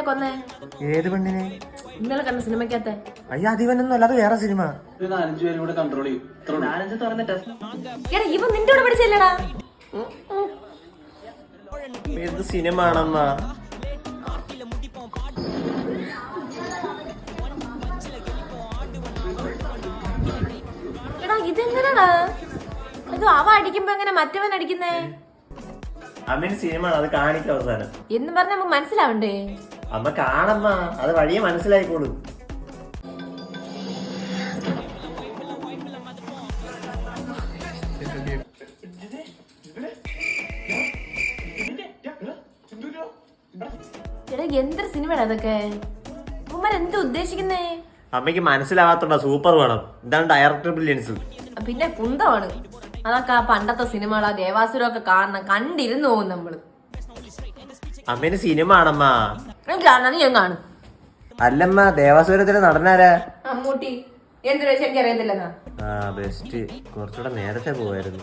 പെണ്ണിനെ കൊന്നേ? ഏത് പെണ്ണിനെ? ഇന്നലെ കണ്ട സിനിമക്കകത്തെ. അയ്യോ അതിവനൊന്നും അല്ലാതെ വേറെ സിനിമ. എടാ ഇവൻ നിന്റെ കൂടെ പഠിച്ചല്ലേടാ? ഏത് സിനിമ ആണമ്മ? എടാ ഇതെങ്ങനെടാ? ഇത് അവ അടിക്കുമ്പോ എങ്ങനെ മറ്റവൻ അടിക്കുന്നേ? അമ്മേന്റെ സിനിമ ആണ്, അത് കാണിക്കും അവസാനം എന്ന് പറഞ്ഞ നമുക്ക് മനസ്സിലാവണ്ടേ? അമ്മ കാണമ്മ, അത് വഴിയെ മനസ്സിലായിക്കോളൂ. എടാ എന്തൊരു സിനിമയാണ് അതൊക്കെ? ഉമ്മ എന്താ ഉദ്ദേശിക്കുന്നേ? അമ്മയ്ക്ക് മനസ്സിലാവാത്തോണ്ടാ സൂപ്പർ വേണം. ഇതാണ് ഡയറക്ടർ ബ്രില്യൻസ്. പിന്നെ കുന്തമാണ് അതൊക്കെ. ആ പണ്ടത്തെ സിനിമകളാ ദേവാസുരമൊക്കെ കാണണം, കണ്ടിരുന്നു പോകും നമ്മള്. അമ്മേന്റെ സിനിമ ആണമ്മ. കാണാൻ ഞാൻ കാണും. അല്ലമ്മ, ദേവാസുരത്തിലെ നടനാരാ? മമ്മൂട്ടി. എന്തൊരു എനിക്ക് അറിയത്തില്ലെന്നാ? ആ ബെസ്റ്റ്. കുറച്ചുകൂടെ നേരത്തെ പോവായിരുന്നു.